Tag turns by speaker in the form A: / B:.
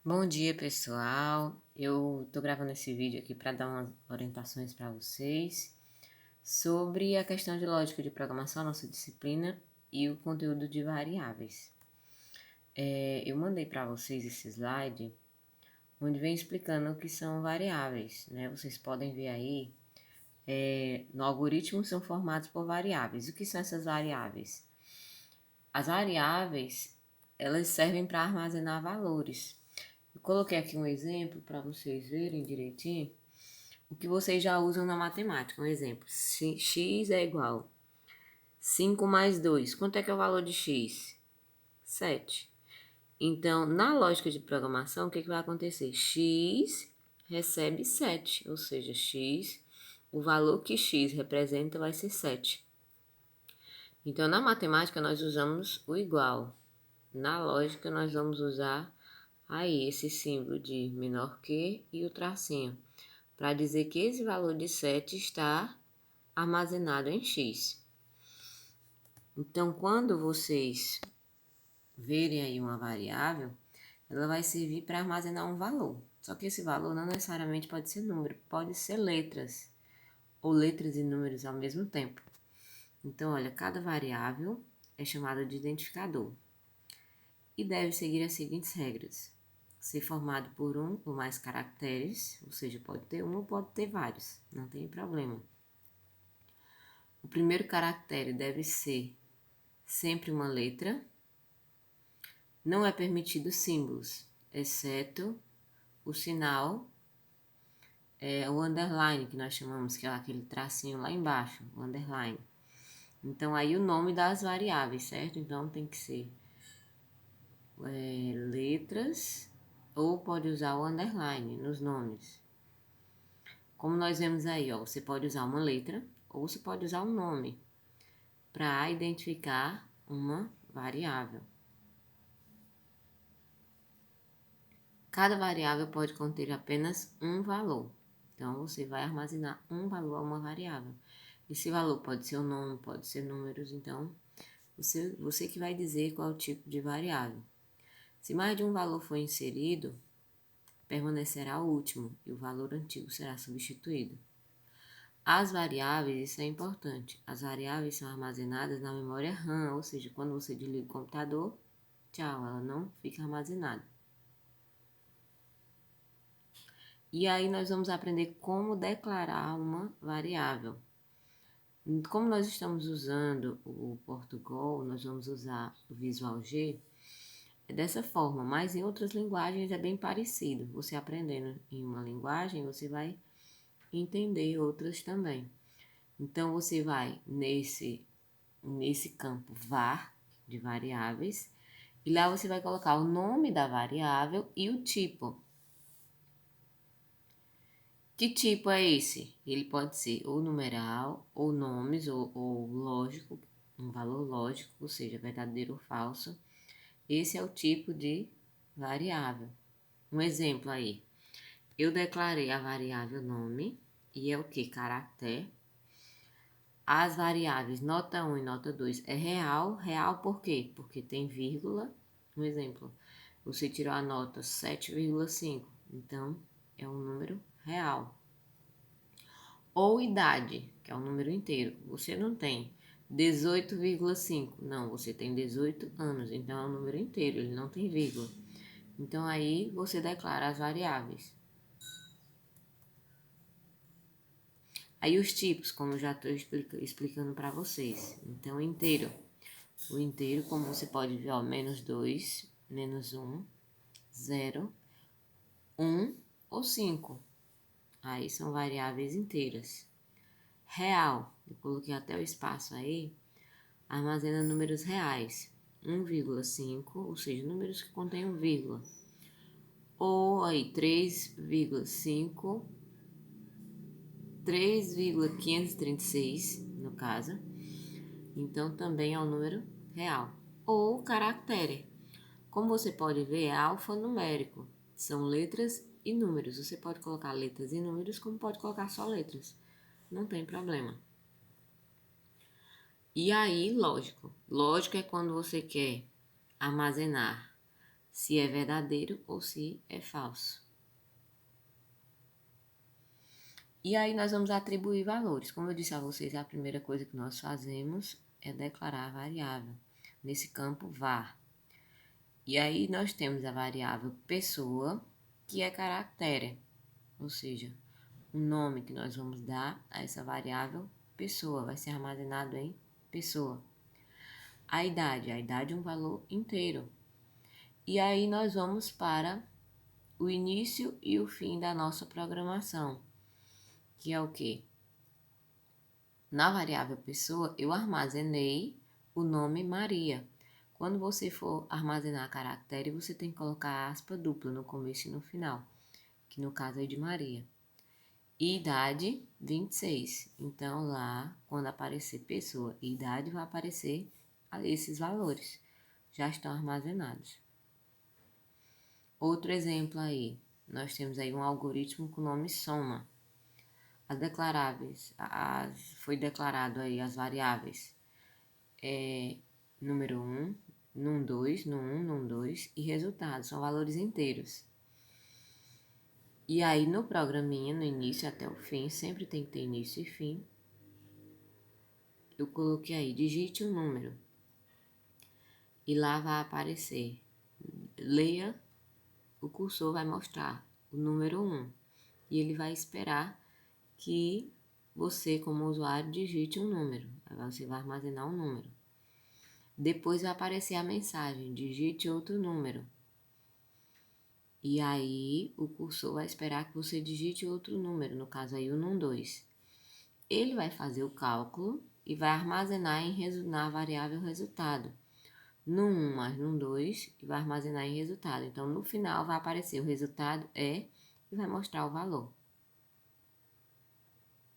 A: Bom dia, pessoal. Eu tô gravando esse vídeo aqui para dar umas orientações para vocês sobre a questão de lógica de programação, nossa disciplina, e o conteúdo de variáveis. Eu mandei para vocês esse slide onde vem explicando o que são variáveis, né? Vocês podem ver aí, no algoritmo são formados por variáveis. O que são essas variáveis? As variáveis, elas servem para armazenar valores. Eu coloquei aqui um exemplo para vocês verem direitinho o que vocês já usam na matemática. Um exemplo, se x é igual a 5 mais 2. Quanto é que é o valor de x? 7. Então, na lógica de programação, o que vai acontecer? X recebe 7, ou seja, x, o valor que x representa vai ser 7. Então, na matemática, nós usamos o igual. Na lógica, nós vamos usar aí esse símbolo de menor que e o tracinho, para dizer que esse valor de 7 está armazenado em x. Então, quando vocês verem aí uma variável, ela vai servir para armazenar um valor. Só que esse valor não necessariamente pode ser número, pode ser letras, ou letras e números ao mesmo tempo. Então, olha, cada variável é chamada de identificador e deve seguir as seguintes regras: ser formado por um ou mais caracteres, ou seja, pode ter um ou pode ter vários, não tem problema. O primeiro caractere deve ser sempre uma letra. Não é permitido símbolos, exceto o sinal, o underline, que nós chamamos, que é aquele tracinho lá embaixo, o underline. Então, aí o nome das variáveis, certo? Então, tem que ser letras, ou pode usar o underline nos nomes. Como nós vemos aí, ó, você pode usar uma letra, ou você pode usar um nome, para identificar uma variável. Cada variável pode conter apenas um valor. Então, você vai armazenar um valor a uma variável. Esse valor pode ser o nome, pode ser números. Então, você que vai dizer qual é o tipo de variável. Se mais de um valor for inserido, permanecerá o último e o valor antigo será substituído. As variáveis, isso é importante, as variáveis são armazenadas na memória RAM, ou seja, quando você desliga o computador, tchau, ela não fica armazenada. E aí nós vamos aprender como declarar uma variável. Como nós estamos usando o Portugal, nós vamos usar o Visual G, é dessa forma, mas em outras linguagens é bem parecido. Você aprendendo em uma linguagem, você vai entender outras também. Então, você vai nesse campo var, de variáveis, e lá você vai colocar o nome da variável e o tipo. Que tipo é esse? Ele pode ser ou numeral, ou nomes, ou lógico, um valor lógico, ou seja, verdadeiro ou falso. Esse é o tipo de variável. Um exemplo aí. Eu declarei a variável nome, e é o que? Caractere. As variáveis nota 1 e nota 2 é real. Real por quê? Porque tem vírgula. Um exemplo. Você tirou a nota 7,5, então é um número real. Ou idade, que é um número inteiro. Você não tem 18,5. Não, você tem 18 anos. Então é um número inteiro, ele não tem vírgula. Então aí você declara as variáveis. Aí os tipos, como eu já estou explicando para vocês. Então, inteiro. O inteiro, como você pode ver, ó, menos 2, menos 1, 0, 1 ou 5. Aí são variáveis inteiras. Real, eu coloquei até o espaço aí, armazena números reais. 1,5, ou seja, números que contêm um vírgula. Ou aí 3,5, 3,536 no caso. Então também é um número real. Ou caractere. Como você pode ver, é alfanumérico. São letras e números. Você pode colocar letras e números, como pode colocar só letras. Não tem problema. E aí, lógico. Lógico é quando você quer armazenar se é verdadeiro ou se é falso. E aí nós vamos atribuir valores. Como eu disse a vocês, a primeira coisa que nós fazemos é declarar a variável, nesse campo var. E aí nós temos a variável pessoa, que é caractere, ou seja, o nome que nós vamos dar a essa variável pessoa, vai ser armazenado em pessoa. A idade é um valor inteiro. E aí nós vamos para o início e o fim da nossa programação, que é o quê? Na variável pessoa, eu armazenei o nome Maria. Quando você for armazenar caractere, você tem que colocar aspa dupla no começo e no final, que no caso é de Maria. E idade, 26. Então, lá, quando aparecer pessoa e idade, vai aparecer esses valores. Já estão armazenados. Outro exemplo aí. Nós temos aí um algoritmo com o nome soma. As declaráveis, foi declarado aí as variáveis número 1, num2, num1, num2 e resultados, são valores inteiros. E aí no programinha, no início até o fim, sempre tem que ter início e fim, eu coloquei aí, digite um número. E lá vai aparecer, leia, o cursor vai mostrar o número 1. E ele vai esperar que você, como usuário, digite um número. Aí você vai armazenar um número. Depois vai aparecer a mensagem, digite outro número. E aí o cursor vai esperar que você digite outro número, no caso aí o num2. Ele vai fazer o cálculo e vai armazenar na variável resultado. Num1 mais num2 e vai armazenar em resultado. Então no final vai aparecer o resultado e vai mostrar o valor.